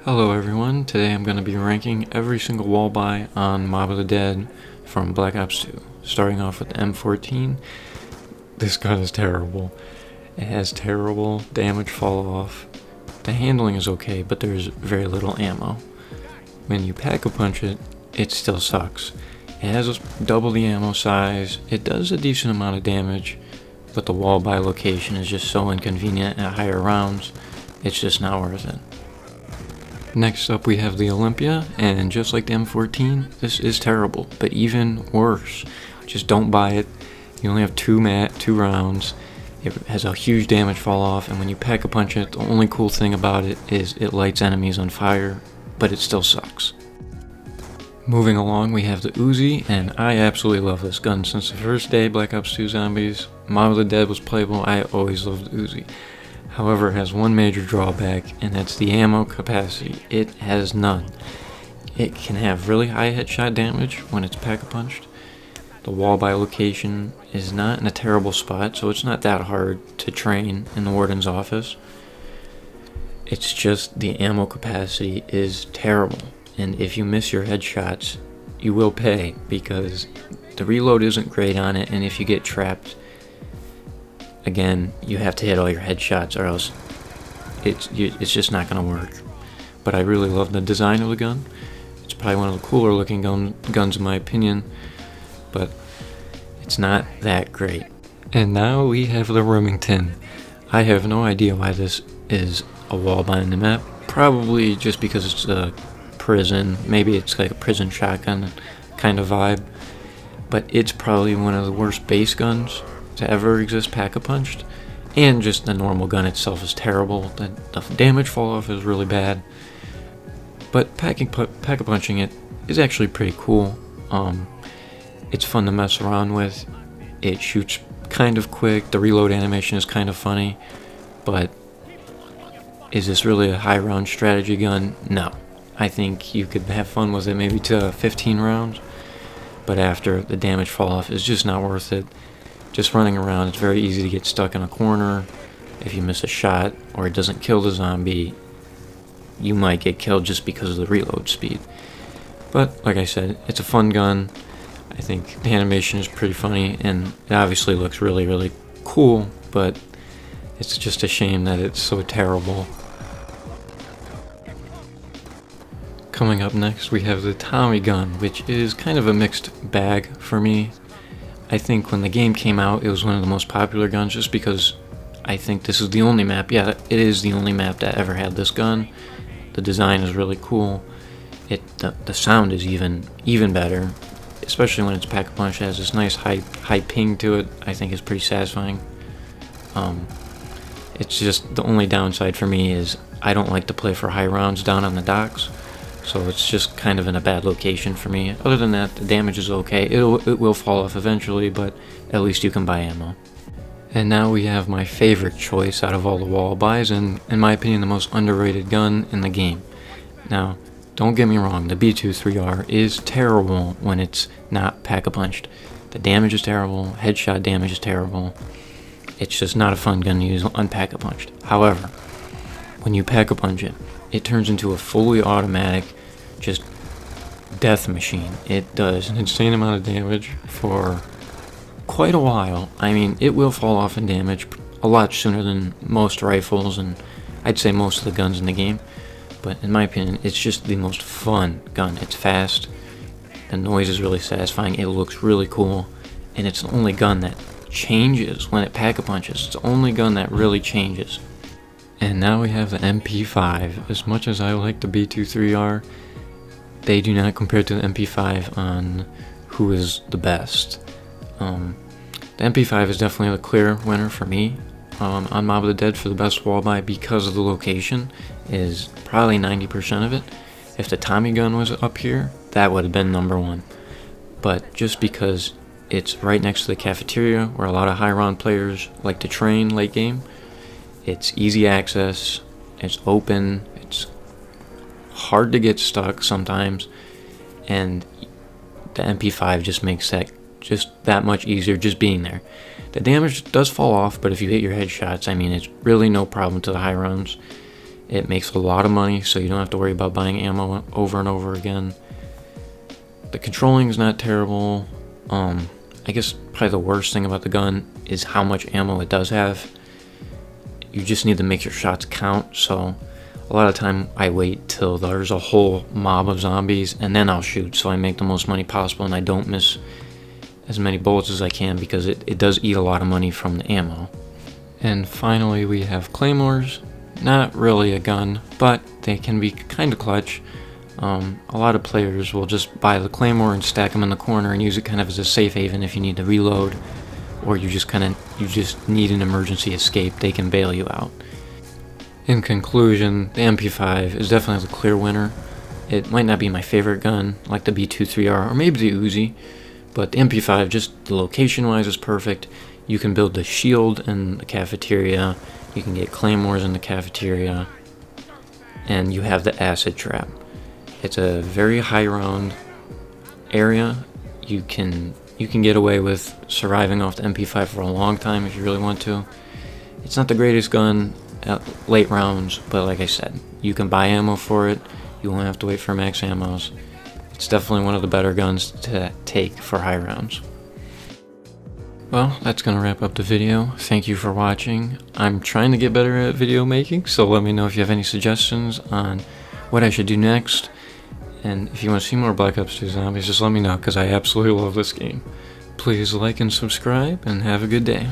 Hello everyone, today I'm going to be ranking every single wall buy on Mob of the Dead from Black Ops 2. Starting off with the M14, this gun is terrible. It has terrible damage fall off. The handling is okay, but there's very little ammo. When you pack-a-punch it, it still sucks. It has double the ammo size, it does a decent amount of damage, but the wall buy location is just so inconvenient at higher rounds, it's just not worth it. Next up we have the Olympia, and just like the M14, this is terrible, but even worse. Just don't buy it. You only have two rounds. It has a huge damage fall off, and when you pack-a-punch it, the only cool thing about it is it lights enemies on fire, but it still sucks. Moving along, we have the Uzi, and I absolutely love this gun. Since the first day Black Ops 2 Zombies, Mob of the Dead was playable, I always loved the Uzi. However, it has one major drawback, and that's the ammo capacity. It has none. It can have really high headshot damage when it's pack-a-punched. The wall buy location is not in a terrible spot, so it's not that hard to train in the warden's office. It's just the ammo capacity is terrible, and if you miss your headshots, you will pay, because the reload isn't great on it, and if you get trapped, again, you have to hit all your headshots or else it's just not going to work. But I really love the design of the gun. It's probably one of the cooler looking guns in my opinion, but it's not that great. And now we have the Remington. I have no idea why this is a wall buy in the map. Probably just because it's a prison. Maybe it's like a prison shotgun kind of vibe. But it's probably one of the worst base guns to ever exist pack-a-punched, and just the normal gun itself is terrible. The damage fall off is really bad, but pack-a-punching it is actually pretty cool. It's fun to mess around with. It shoots kind of quick, the reload animation is kind of funny, but is this really a high round strategy gun? No. I think you could have fun with it maybe to 15 rounds, but after, the damage fall off is just not worth it. Just running around, it's very easy to get stuck in a corner. If you miss a shot or it doesn't kill the zombie, you might get killed just because of the reload speed. But like I said, it's a fun gun. I think the animation is pretty funny, and it obviously looks really, really cool, but it's just a shame that it's so terrible. Coming up next, we have the Tommy gun, which is kind of a mixed bag for me. I think when the game came out, it was one of the most popular guns just because I think this is the only map. Yeah, it is the only map that ever had this gun. The design is really cool. The sound is even better, especially when it's pack-a-punch. It has this nice high ping to it. I think it's pretty satisfying. It's just the only downside for me is I don't like to play for high rounds down on the docks. So it's just kind of in a bad location for me. Other than that, the damage is okay. It will fall off eventually, but at least you can buy ammo. And now we have my favorite choice out of all the wall buys, and in my opinion, the most underrated gun in the game. Now, don't get me wrong, the B23R is terrible when it's not pack-a-punched. The damage is terrible, headshot damage is terrible. It's just not a fun gun to use unpack-a-punched. However, when you pack-a-punch it, it turns into a fully automatic, just death machine. It does an insane amount of damage for quite a while. I mean, it will fall off in damage a lot sooner than most rifles, and I'd say most of the guns in the game. But in my opinion, it's just the most fun gun. It's fast, the noise is really satisfying, it looks really cool, and it's the only gun that changes when it pack-a-punches. It's the only gun that really changes. And now we have the MP5. As much as I like the B23R, they do not compare to the MP5 on who is the best. The MP5 is definitely the clear winner for me on Mob of the Dead for the best wall buy because of the location is probably 90% of it. If the Tommy gun was up here, that would have been number one. But just because it's right next to the cafeteria where a lot of high round players like to train late game, it's easy access, it's open, it's hard to get stuck sometimes, and the MP5 just makes that just that much easier just being there. The damage does fall off, but if you hit your headshots, I mean, it's really no problem to the high rounds. It makes a lot of money, so you don't have to worry about buying ammo over and over again. The controlling is not terrible. I guess probably the worst thing about the gun is how much ammo it does have. You just need to make your shots count, so a lot of time I wait till there's a whole mob of zombies and then I'll shoot, so I make the most money possible and I don't miss as many bullets as I can, because it does eat a lot of money from the ammo. And finally we have Claymores. Not really a gun, but they can be kind of clutch. A lot of players will just buy the Claymore and stack them in the corner and use it kind of as a safe haven if you need to reload, or you just need an emergency escape. They can bail you out. In conclusion, the MP5 is definitely the clear winner. It might not be my favorite gun, like the B23R or maybe the Uzi, but the MP5, just the location-wise, is perfect. You can build the shield in the cafeteria, you can get Claymores in the cafeteria, and you have the acid trap. It's a very high round area. You can get away with surviving off the MP5 for a long time if you really want to. It's not the greatest gun at late rounds, but like I said, you can buy ammo for it. You won't have to wait for max ammos. It's definitely one of the better guns to take for high rounds. Well, that's going to wrap up the video. Thank you for watching. I'm trying to get better at video making, so let me know if you have any suggestions on what I should do next. And if you want to see more Black Ops 2 Zombies, just let me know, because I absolutely love this game. Please like and subscribe, and have a good day.